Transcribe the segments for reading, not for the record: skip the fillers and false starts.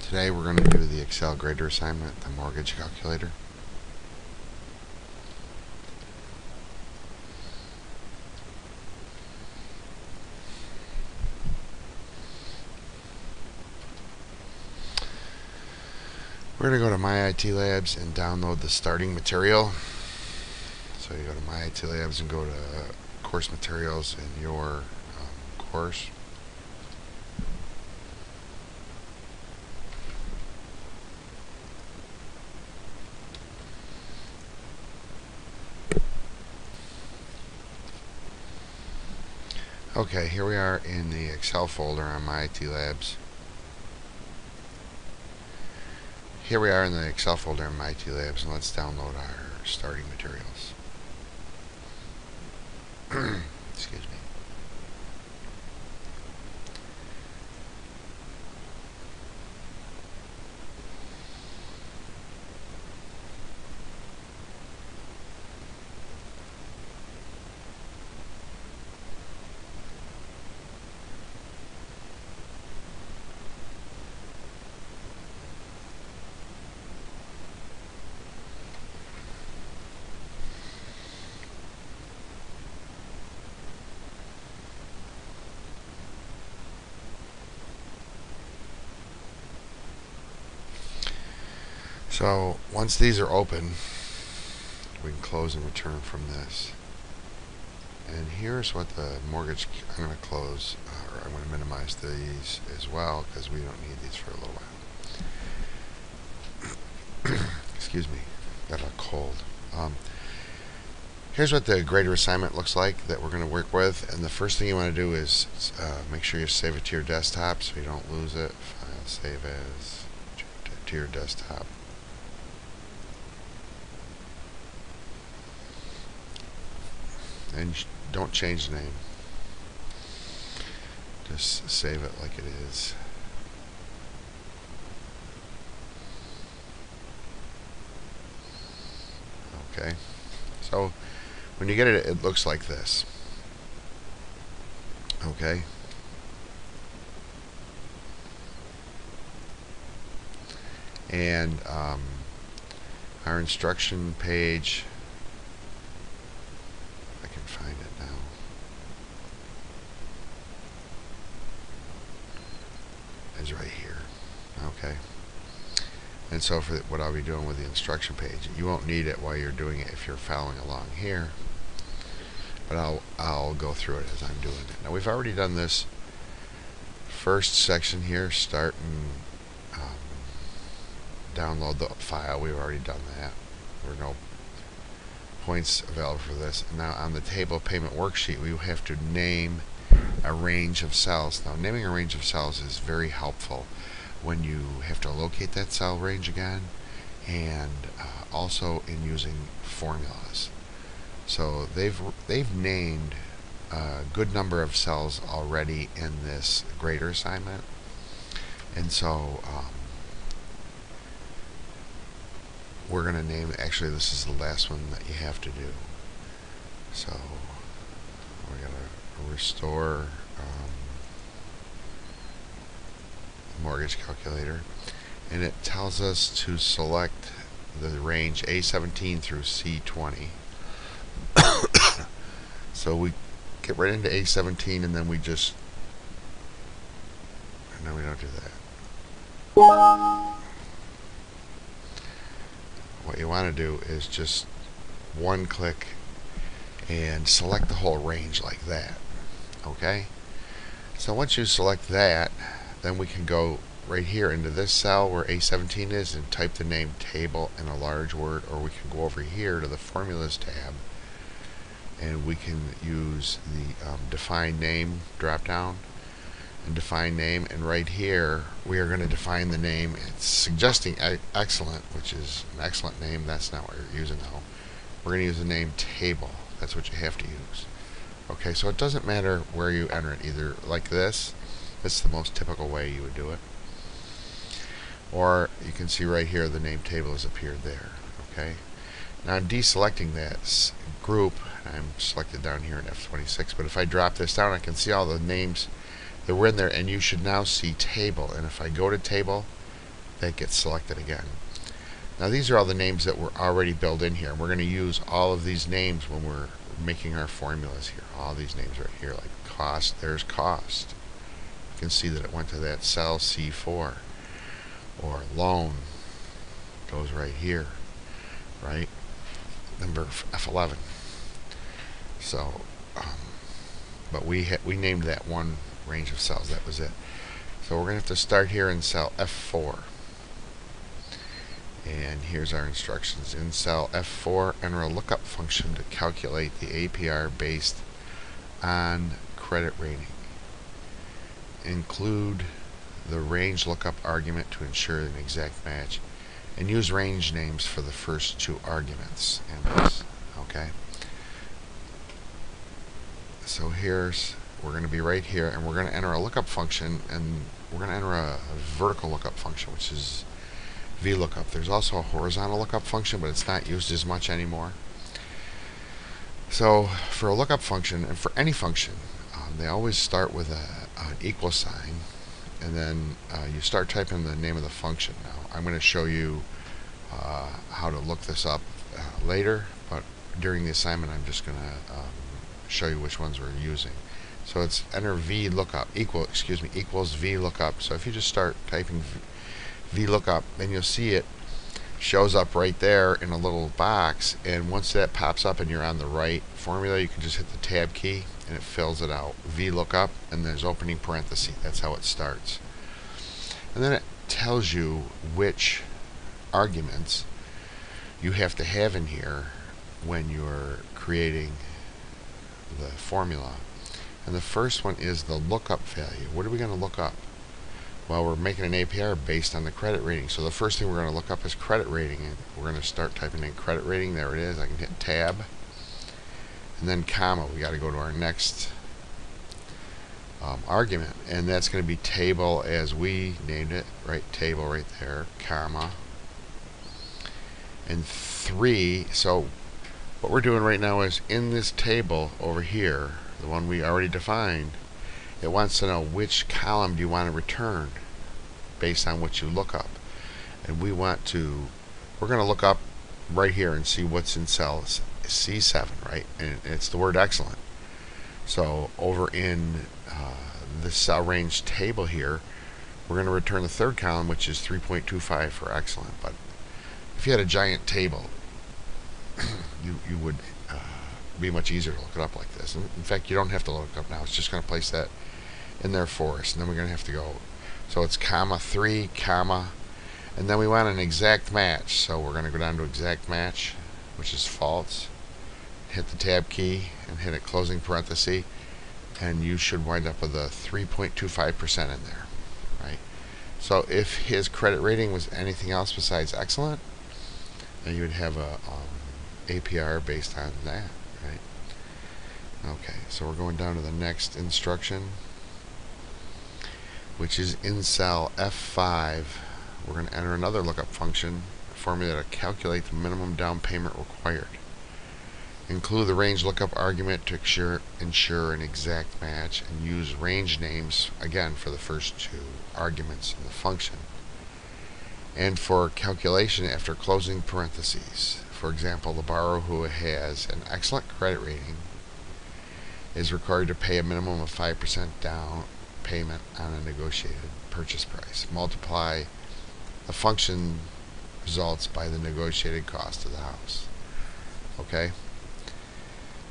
Today we're going to do the Excel grader assignment, the mortgage calculator. We're going to go to My IT Labs and download the starting material. So you go to My IT Labs and go to course materials in your course. Okay, here we are in the Excel folder on My IT Labs. Here we are in the Excel folder in My IT Labs, and let's download our starting materials. Excuse me. So once these are open, we can close and return from this. And here's what the mortgage, I'm going to close, or I'm going to minimize these as well because we don't need these for a little while. Excuse me, got a cold. Here's what the grader assignment looks like that we're going to work with. And the first thing you want to do is make sure you save it to your desktop so you don't lose it. File, save as, to your desktop. And don't change the name. Just save it like it is. Okay. So when you get it, it looks like this. Okay. And our instruction page, I can find it now. Is right here. Okay. And so for what I'll be doing with the instruction page, you won't need it while you're doing it if you're following along here. But I'll go through it as I'm doing it. Now we've already done this first section here, start and download the file. We've already done that. There were no points available for this. And now on the table payment worksheet, we have to name a range of cells. Now naming a range of cells is very helpful when you have to locate that cell range again, and also in using formulas. So they've named a good number of cells already in this grader assignment, and so we're going to name, actually this is the last one that you have to do. So we're going to restore mortgage calculator, and it tells us to select the range A17 through C20. So we get right into A17, and then we just, no, we don't do that. What you want to do is just one click and select the whole range like that. Okay? So once you select that, then we can go right here into this cell where A17 is and type the name table in a large word, or we can go over here to the formulas tab and we can use the define name drop down and define name, and right here we are going to define the name. It's suggesting excellent, which is an excellent name. That's not what you're using though. We're going to use the name table. That's what you have to use. Okay, so it doesn't matter where you enter it, either like this. That's the most typical way you would do it. Or you can see right here the name table has appeared there. Okay. Now I'm deselecting that group. I'm selected down here in F26, but if I drop this down, I can see all the names that were in there, and you should now see table. And if I go to table, that gets selected again. Now these are all the names that were already built in here. We're going to use all of these names when we're making our formulas here. All these names right here, like cost. There's cost. You can see that it went to that cell C4. Or loan goes right here, right? Number F11. So, but we named that one range of cells. That was it. So we're going to have to start here in cell F4. And here's our instructions. In cell F4, enter a lookup function to calculate the APR based on credit rating. Include the range lookup argument to ensure an exact match, and use range names for the first two arguments in this. Okay. So we're going to be right here, and we're going to enter a lookup function, and we're going to enter a vertical lookup function, which is VLOOKUP. There's also a horizontal lookup function, but it's not used as much anymore. So for a lookup function, and for any function, they always start with an equal sign, and then you start typing the name of the function. Now I'm going to show you how to look this up later, but during the assignment I'm just going to show you which ones we're using. So it's enter VLOOKUP equals VLOOKUP. So if you just start typing VLOOKUP, then you'll see it shows up right there in a little box, and once that pops up and you're on the right formula, you can just hit the tab key and it fills it out. VLOOKUP, and there's opening parenthesis. That's how it starts. And then it tells you which arguments you have to have in here when you're creating the formula. And the first one is the lookup value. What are we going to look up? Well, we're making an APR based on the credit rating. So the first thing we're going to look up is credit rating. And we're going to start typing in credit rating. There it is. I can hit tab. And then comma. We got to go to our next argument. And that's going to be table as we named it. Right, table right there. Comma. And 3. So what we're doing right now is in this table over here, the one we already defined, it wants to know which column do you want to return based on what you look up. And we're going to look up right here and see what's in cell C7, right? And it's the word excellent. So over in the cell range table here, we're going to return the third column, which is 3.25 for excellent. But if you had a giant table, you would be much easier to look it up like this. In fact, you don't have to look it up now. It's just going to place that in there for us, and then we're going to have to go. So it's comma 3 comma, and then we want an exact match. So we're going to go down to exact match, which is false. Hit the tab key and hit a closing parenthesis, and you should wind up with a 3.25% in there, right? So if his credit rating was anything else besides excellent, then you would have a APR based on that, right? Okay, so we're going down to the next instruction, which is in cell F5. We're going to enter another lookup function, formula to calculate the minimum down payment required. Include the range lookup argument to ensure an exact match, and use range names again for the first two arguments in the function. And for calculation after closing parentheses. For example, the borrower who has an excellent credit rating is required to pay a minimum of 5% down payment on a negotiated purchase price. Multiply the function results by the negotiated cost of the house. Okay?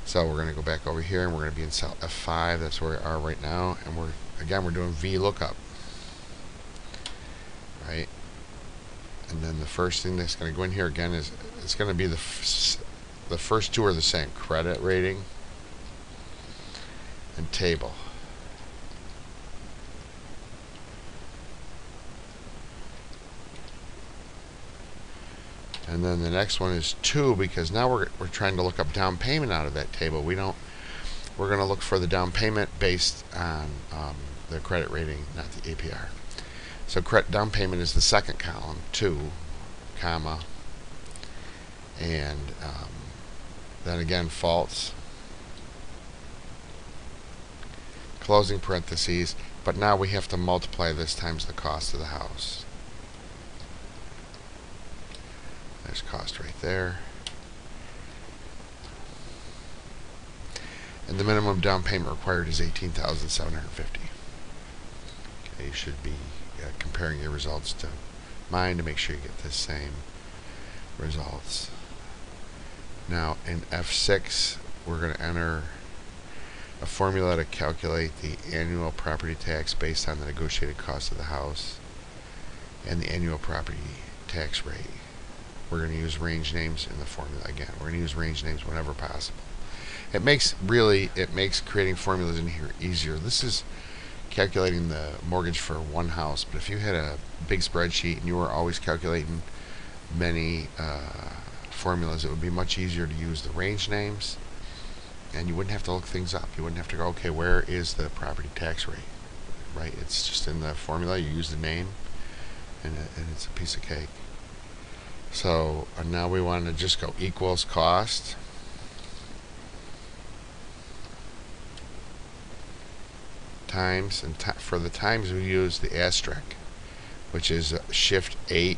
So we're going to go back over here, and we're going to be in cell F5. That's where we are right now. And we're doing VLOOKUP. Right? And then the first thing that's going to go in here again is it's going to be the first two are the same: credit rating and table. And then the next one is 2, because now we're trying to look up down payment out of that table. We're going to look for the down payment based on the credit rating, not the APR. So down payment is the second column, 2, comma, and then again false, closing parentheses, but now we have to multiply this times the cost of the house. There's cost right there. And the minimum down payment required is $18,750. Okay, you should be comparing your results to mine to make sure you get the same results. Now in F6, we're going to enter a formula to calculate the annual property tax based on the negotiated cost of the house and the annual property tax rate. We're going to use range names in the formula again. We're going to use range names whenever possible. It makes creating formulas in here easier. This is calculating the mortgage for one house, but if you had a big spreadsheet and you were always calculating many formulas, it would be much easier to use the range names, and you wouldn't have to look things up. You wouldn't have to go, okay, where is the property tax rate? Right? It's just in the formula. You use the name, and it's a piece of cake. So now we want to just go equals cost times, and for the times we use the asterisk, which is shift 8,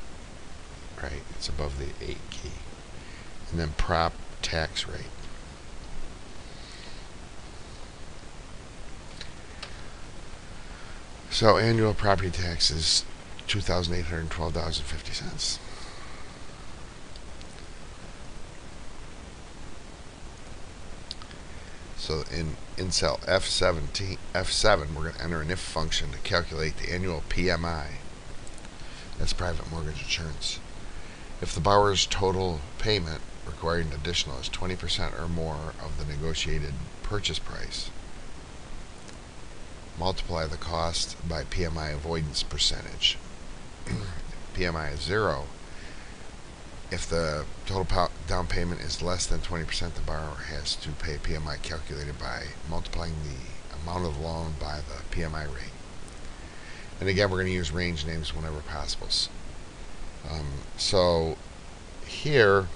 right? It's above the 8 key, and then prop tax rate. So annual property tax is $2,812.50. So in cell F7, we're going to enter an if function to calculate the annual PMI. That's private mortgage insurance. If the borrower's total payment required an additional is 20% or more of the negotiated purchase price, multiply the cost by PMI avoidance percentage. PMI is 0. If the total down payment is less than 20%, the borrower has to pay PMI calculated by multiplying the amount of the loan by the PMI rate. And again, we're going to use range names whenever possible. So here,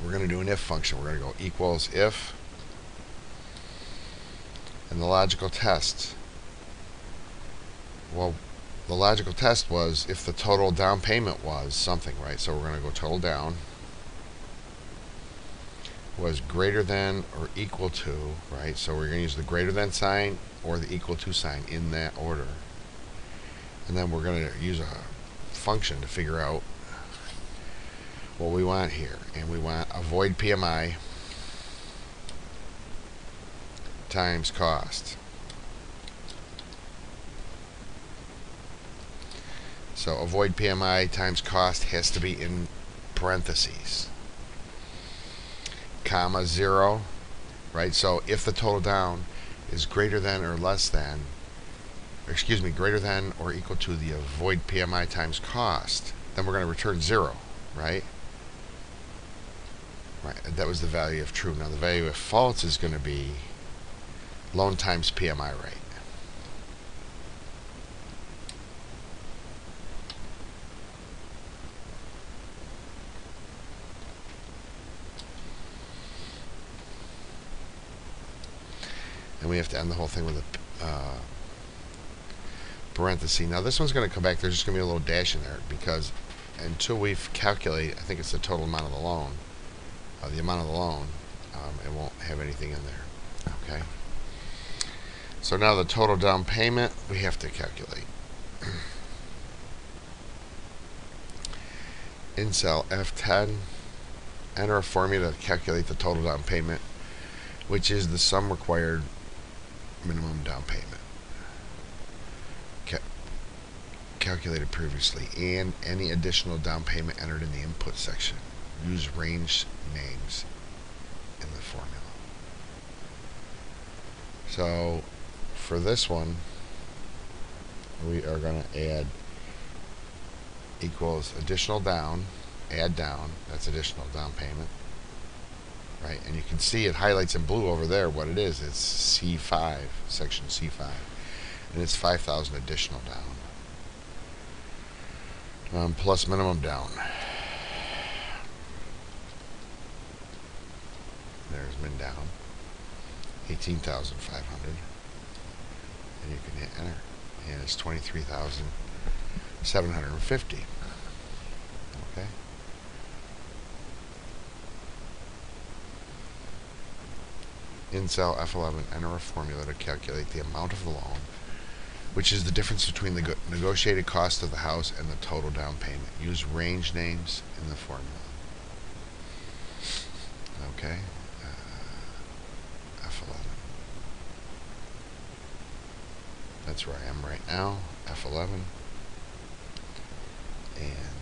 we're going to do an if function. We're going to go equals if, and the logical test. Well, the logical test was if the total down payment was something, right? So we're going to go total down was greater than or equal to, right? So we're going to use the greater than sign or the equal to sign in that order. And then we're going to use a function to figure out what we want here. And we want avoid PMI times cost. So avoid PMI times cost has to be in parentheses, comma 0, right? So if the total down is greater than or less than, greater than or equal to the avoid PMI times cost, then we're going to return 0, right? Right. That was the value of true. Now the value of false is going to be loan times PMI rate. And we have to end the whole thing with a parenthesis. Now this one's going to come back. There's just going to be a little dash in there because until we've calculated, I think it's the total amount of the loan, it won't have anything in there. Okay. So now the total down payment we have to calculate. In cell F10, enter a formula to calculate the total down payment, which is the sum required minimum down payment calculated previously and any additional down payment entered in the input section. Use range names in the formula. So for this one, we are going to add equals additional down, add down, that's additional down payment. Right, and you can see it highlights in blue over there what it is. It's C5, section C5, and it's $5,000 additional down, plus minimum down. There's min down, 18,500, and you can hit enter, and it's 23,750. Okay. In cell F11, enter a formula to calculate the amount of the loan, which is the difference between the negotiated cost of the house and the total down payment. Use range names in the formula. Okay, F11. That's where I am right now, F11. And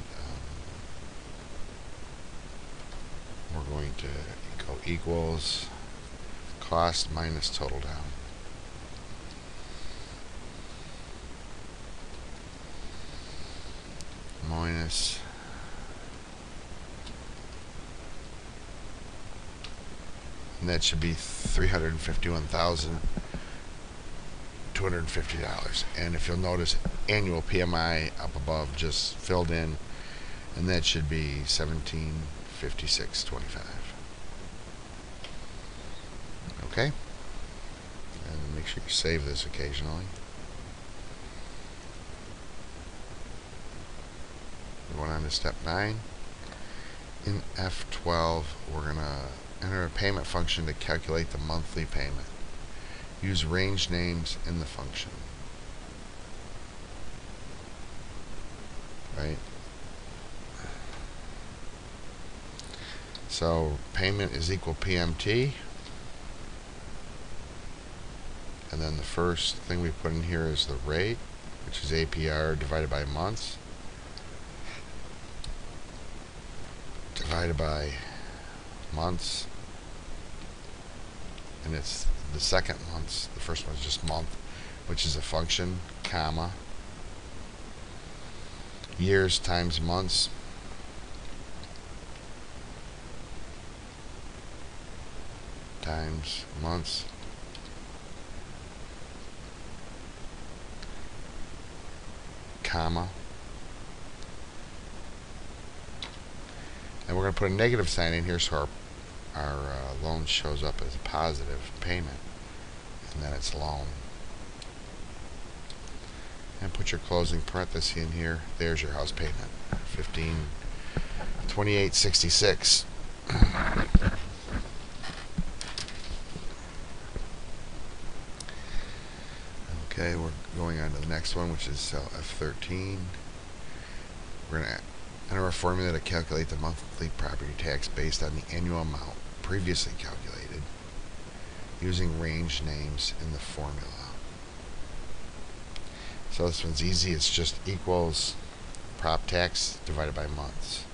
we're going to go equals cost minus total down. Minus and that should be $351,250. And if you'll notice, annual PMI up above just filled in, and that should be $1,756.25. Okay, and make sure you save this occasionally. We're going on to step 9. In F12, we're going to enter a payment function to calculate the monthly payment. Use range names in the function. Right? So payment is equal PMT. And then the first thing we put in here is the rate, which is APR divided by months. Divided by months, and it's the second months. The first one is just month, which is a function, comma, years times months, times months, comma, and we're going to put a negative sign in here so our loan shows up as a positive payment, and then it's loan. And put your closing parenthesis in here. There's your house payment, $1,528.66. Okay, we're going on to the next one, which is cell F13. We're going to enter a formula to calculate the monthly property tax based on the annual amount previously calculated, using range names in the formula. So this one's easy. It's just equals prop tax divided by months.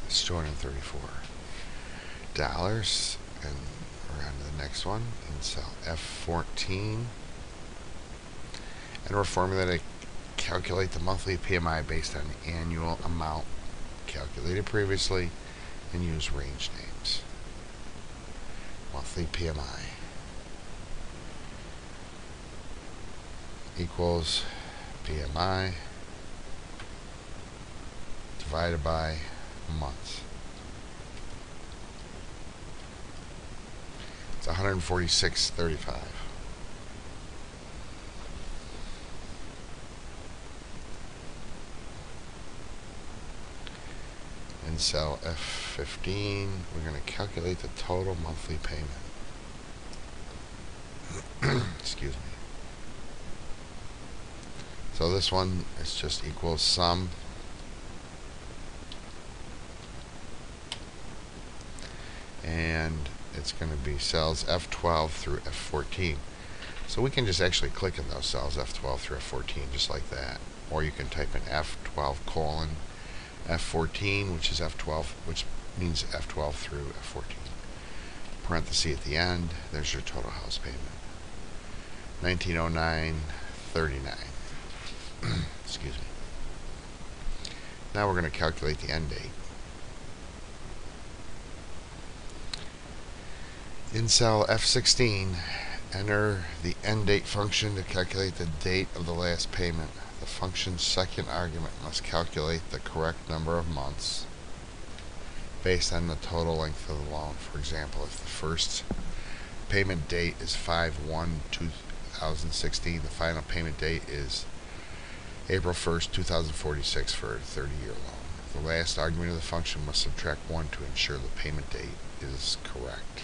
It's $234. And we're on to the next one in cell F14. And we're formula to calculate the monthly PMI based on the annual amount calculated previously and use range names. Monthly PMI equals PMI divided by months. It's $146.35. In cell F15, we're going to calculate the total monthly payment. Excuse me. So this one is just equals sum and it's going to be cells F12 through F14. So we can just actually click in those cells F12 through F14 just like that, or you can type in F12 colon F14, which is F12, which means F12 through F14. Parenthesis at the end. There's your total house payment, $1,909.39. Excuse me. Now we're going to calculate the end date. In cell F16, enter the end date function to calculate the date of the last payment. The function's second argument must calculate the correct number of months based on the total length of the loan. For example, if the first payment date is 5/1/2016. The final payment date is April 1st, 2046 for a 30-year loan. The last argument of the function must subtract 1 to ensure the payment date is correct.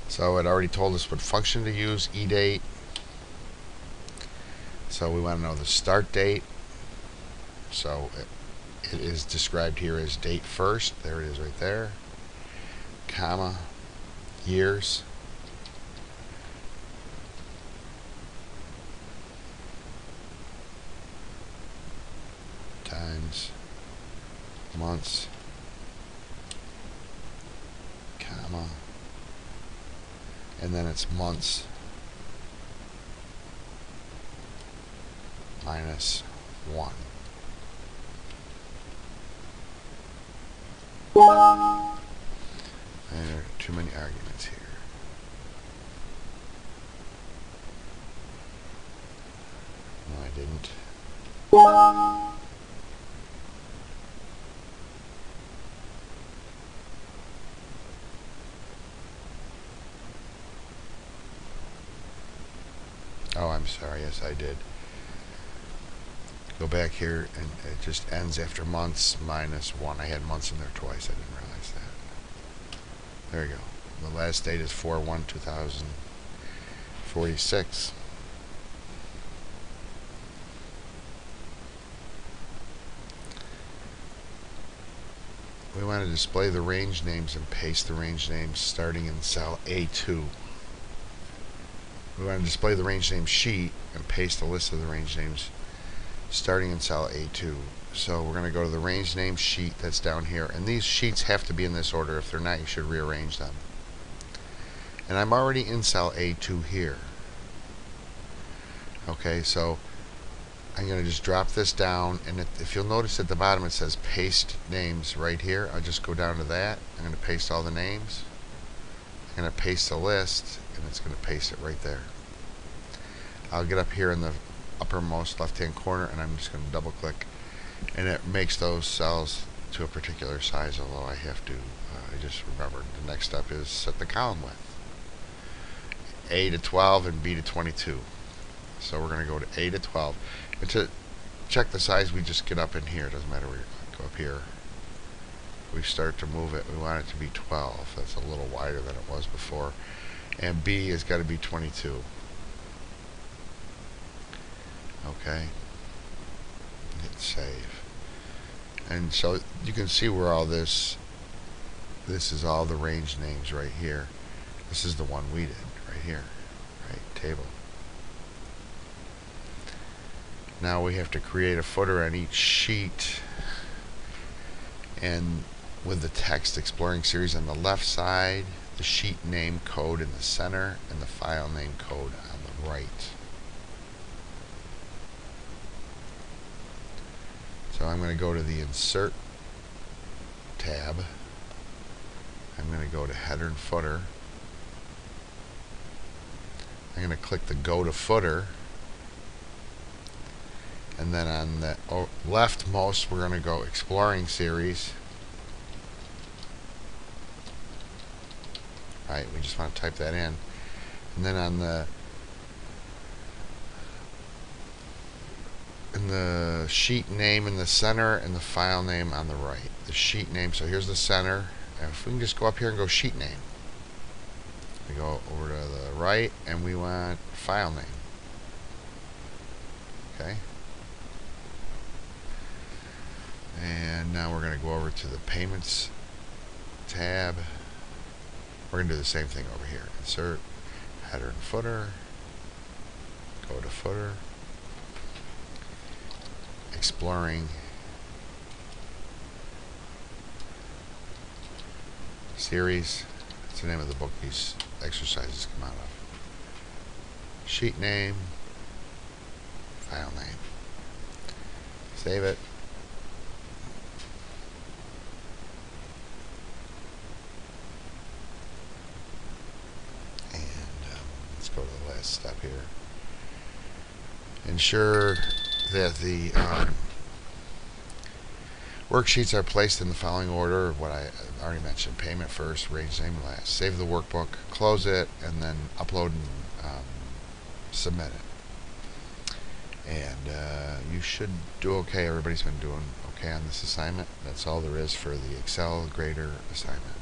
So it already told us what function to use, eDate. So we want to know the start date. So it is described here as date first. There it is right there. Comma, years. Times months, comma, and then it's months minus 1. There are too many arguments here. No, I didn't. Oh, I'm sorry. Yes, I did. Go back here, and it just ends after months minus 1. I had months in there twice. I didn't realize that. There you go. The last date is 4/1/2046. We want to display the range names and paste the range names starting in cell A2. We want to display the range name sheet and paste a list of the range names starting in cell A2. So we're going to go to the range name sheet that's down here, and these sheets have to be in this order. If they're not, you should rearrange them. And I'm already in cell A2 here. Okay, so I'm going to just drop this down, and if you'll notice at the bottom it says paste names right here. I'll just go down to that. I'm going to paste all the names. I'm going to paste a list, and it's going to paste it right there. I'll get up here in the uppermost left hand corner, and I'm just going to double click, and it makes those cells to a particular size, although I have to I just remembered the next step is set the column width, A to 12 and B to 22. So we're going to go to A to 12, and to check the size we just get up in here. It doesn't matter where you go up here. We start to move it. We want it to be 12. That's a little wider than it was before. And B has got to be 22. Okay. Hit save. And so you can see where all this is all the range names right here. This is the one we did right here. Right, table. Now we have to create a footer on each sheet, and with the text exploring series on the left side, the sheet name code in the center, and the file name code on the right. So I'm going to go to the Insert tab. I'm going to go to Header and Footer. I'm going to click the Go to Footer. And then on the leftmost, we're going to go Exploring Series. Right, we just want to type that in. And then on the sheet name in the center and the file name on the right. The sheet name, so here's the center. And if we can just go up here and go sheet name. We go over to the right, and we want file name. Okay. And now we're going to go over to the Payments tab. We're going to do the same thing over here. Insert, Header and Footer. Go to Footer. Exploring Series. That's the name of the book these exercises come out of. Sheet name. File name. Save it. Let's go to the last step here. Ensure that Worksheets are placed in the following order of what I already mentioned: payment first, range name last. Save the workbook, close it, and then upload and submit it. And you should do okay. Everybody's been doing okay on this assignment. That's all there is for the Excel grader assignment.